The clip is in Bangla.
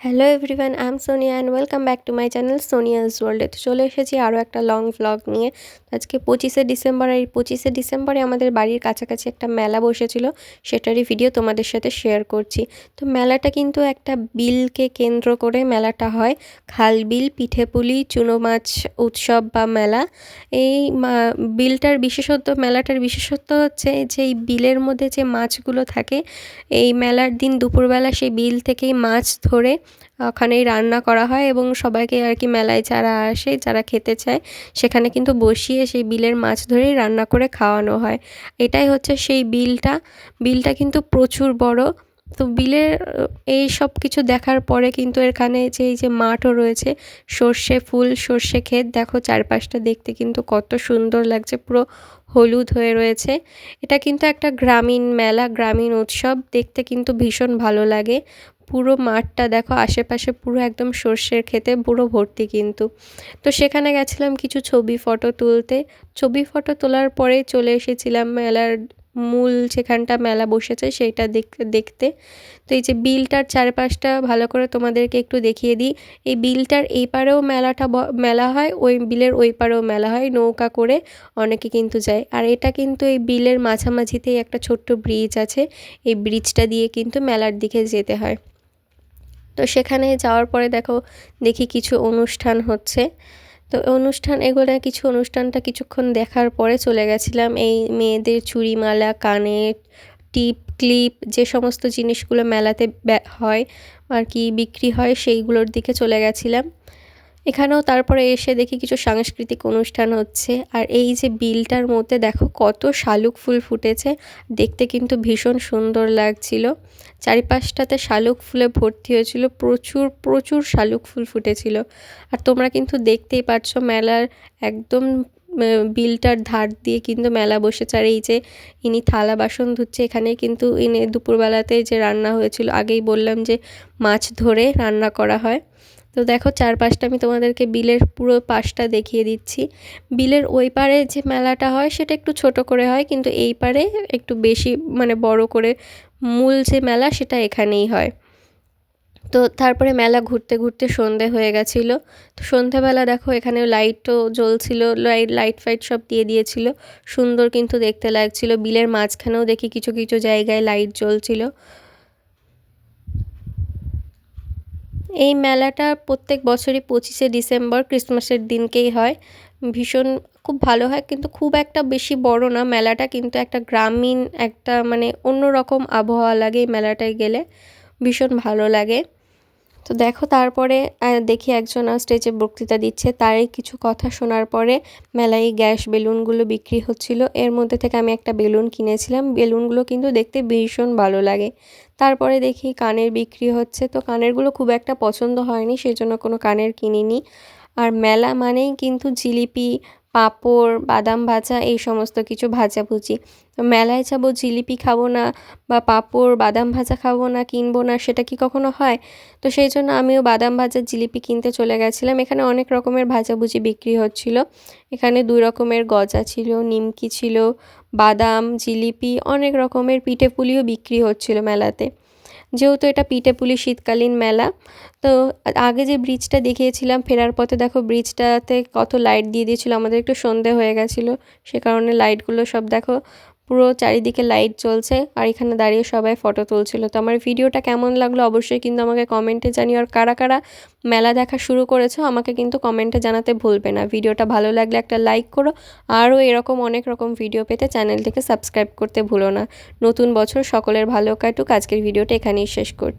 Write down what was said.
Hello everyone, I am Sonia and welcome back to my channel Sonia's ওয়ার্ল্ডে। তো চলে এসেছি আরও একটা লং ভ্লগ নিয়ে। আজকে 25শে ডিসেম্বর, আর এই 25শে ডিসেম্বরে আমাদের বাড়ির কাছাকাছি একটা মেলা বসেছিল, সেটারই ভিডিও তোমাদের সাথে শেয়ার করছি। তো মেলাটা কিন্তু একটা বিলকে কেন্দ্র করে মেলাটা হয়। খালবিল পিঠেপুলি চুনো মাছ উৎসব বা মেলা। এই মেলাটার বিশেষত্ব হচ্ছে যে এই বিলের মধ্যে যে মাছগুলো থাকে, এই মেলার দিন দুপুরবেলা সেই বিল থেকেই মাছ ধরে ওখানেই রান্না করা হয় এবং সবাইকে আর কি মেলায় যারা আসে, যারা খেতে চায়, সেখানে কিন্তু বসিয়ে সেই বিলের মাছ ধরেই রান্না করে খাওয়ানো হয়। এটাই হচ্ছে সেই বিলটা কিন্তু প্রচুর বড়। তো বিলের এই সব কিছু দেখার পরে কিন্তু এখানে যে এই যে মাঠও রয়েছে, সর্ষে ফুল, সর্ষে ক্ষেত, দেখো চারপাশটা দেখতে কিন্তু কত সুন্দর লাগছে, পুরো হলুদ হয়ে রয়েছে। এটা কিন্তু একটা গ্রামীণ মেলা, গ্রামীণ উৎসব, দেখতে কিন্তু ভীষণ ভালো লাগে। পুরো মাঠটা দেখো, আশেপাশে পুরো একদম সর্ষের ক্ষেতে পুরো ভর্তি কিন্তু। তো সেখানে গেছিলাম কিছু ছবি ফটো তুলতে। ছবি ফটো তোলার পরে চলে এসেছিলাম মেলার মূল যেখানটা মেলা বসেছে সেইটা দেখতে। তো এই যে বিলটার চারপাশটা ভালো করে তোমাদেরকে একটু দেখিয়ে দিই। এই বিলটার এই পারেও মেলা হয়, ওই বিলের ওই পারেও মেলা হয়, নৌকা করে অনেকে কিন্তু যায়। আর এটা কিন্তু এই বিলের মাঝামাঝিতেই একটা ছোট্ট ব্রিজ আছে, এই ব্রিজটা দিয়ে কিন্তু মেলার দিকে যেতে হয়। তো সেখানে যাওয়ার পরে দেখি কিছু অনুষ্ঠান হচ্ছে। তো কিছু অনুষ্ঠানটা কিছুক্ষণ দেখার পরে চলে গেছিলাম এই মেয়েদের চুড়িমালা, কানের টিপ, ক্লিপ, যে সমস্ত জিনিসগুলো মেলাতে হয় আর কি বিক্রি হয়, সেইগুলোর দিকে চলে গেছিলাম। এখানেও তারপরে এসে দেখি কিছু সাংস্কৃতিক অনুষ্ঠান হচ্ছে। আর এই যে বিলটার মধ্যে দেখো কত শালুক ফুল ফুটেছে, দেখতে কিন্তু ভীষণ সুন্দর লাগছিল। চারিপাশটাতে শালুক ফুলে ভর্তি হয়েছিল, প্রচুর প্রচুর শালুক ফুল ফুটেছিল। আর তোমরা কিন্তু দেখতেই পাচ্ছ মেলার একদম বিলটার ধার দিয়ে কিন্তু মেলা বসেছে। আর এই যে ইনি থালা বাসন ধুচ্ছে, এখানে কিন্তু ইনি দুপুরবেলাতে যে রান্না হয়েছিল, আগেই বললাম যে মাছ ধরে রান্না করা হয়। তো দেখো চারপাশটা আমি তোমাদেরকে বিলের পুরো পাশটা দেখিয়ে দিচ্ছি। বিলের ওই পারে যে মেলাটা হয় সেটা একটু ছোট করে হয়, কিন্তু এই পারে একটু বেশি মানে বড় করে মূল যে মেলা সেটা এখানেই হয়। তো তারপরে মেলা ঘুরতে ঘুরতে সন্ধে হয়ে গেছিলো। তো সন্ধেবেলা দেখো এখানে লাইটও জ্বলছিল, লাইট ফাইট সব দিয়ে দিয়েছিল, সুন্দর কিন্তু দেখতে লাগছিল। বিলের মাঝখানেও দেখি কিছু কিছু জায়গায় লাইট জ্বলছিল। এই মেলাটা প্রত্যেক বছরই 25শে ডিসেম্বর ক্রিসমাসের দিনকেই হয়। ভীষণ খুব ভালো হয়, কিন্তু খুব একটা বেশি বড় না মেলাটা, কিন্তু একটা গ্রামীণ একটা মানে অন্যরকম আবহাওয়া লাগে এই মেলাটায় গেলে, ভীষণ ভালো লাগে। তো দেখো তারপরে দেখি একজন স্টেজে বক্তৃতা দিচ্ছে, তারই কিছু কথা শোনার পরে মেলায় গ্যাস বেলুনগুলো বিক্রি হচ্ছিল। এর মধ্যে থেকে আমি একটা বেলুন কিনেছিলাম, বেলুনগুলো কিন্তু দেখতে ভীষণ ভালো লাগে। তারপরে দেখি কানের বিক্রি হচ্ছে, তো কানেরগুলো খুব একটা পছন্দ হয়নি, সেই জন্য কোনো কানের কিনিনি। আর মেলা মানেই কিন্তু জিলিপি, পাঁপড়, বাদাম ভাজা, এই সমস্ত কিছু ভাজাভুজি। তো মেলায় যাবো জিলিপি খাবো না বা পাঁপড় বাদাম ভাজা খাবো না, কিনবো না, সেটা কি কখনো হয়? তো সেই জন্য আমিও বাদাম ভাজা জিলিপি কিনতে চলে গেছিলাম। এখানে অনেক রকমের ভাজাভুজি বিক্রি হচ্ছিল। এখানে 2 রকমের গজা ছিল, নিমকি ছিল, বাদাম, জিলিপি, অনেক রকমের পিঠেপুলিও বিক্রি হচ্ছিল মেলাতে। যেহেতু এটা পিঠেপুলি শীতকালীন মেলা। তো আগে যে ব্রিজটা দেখিয়েছিলাম, ফেরার পথে দেখো ব্রিজটাতে কত লাইট দিয়ে দিয়েছিল, আমাদের একটু সন্ধে হয়ে গেছিলো, সে কারণে লাইটগুলো সব দেখো পুরো চারিদিকে লাইট জ্বলছে, আর এখানে দাঁড়িয়ে সবাই ফটো তুলছিল। তো আমার ভিডিওটা কেমন লাগলো অবশ্যই কিন্তু আমাকে কমেন্টে জানিও। আর কারা কারা মেলা দেখা শুরু করেছো আমাকে কিন্তু কমেন্টে জানাতে ভুলবে না। ভিডিওটা ভালো লাগলে একটা লাইক করো, আরও এরকম অনেক রকম ভিডিও পেতে চ্যানেলটিকে সাবস্ক্রাইব করতে ভুলো না। নতুন বছর সকলের ভালো কাটুক। আজকের ভিডিওটা এখানেই শেষ করছি।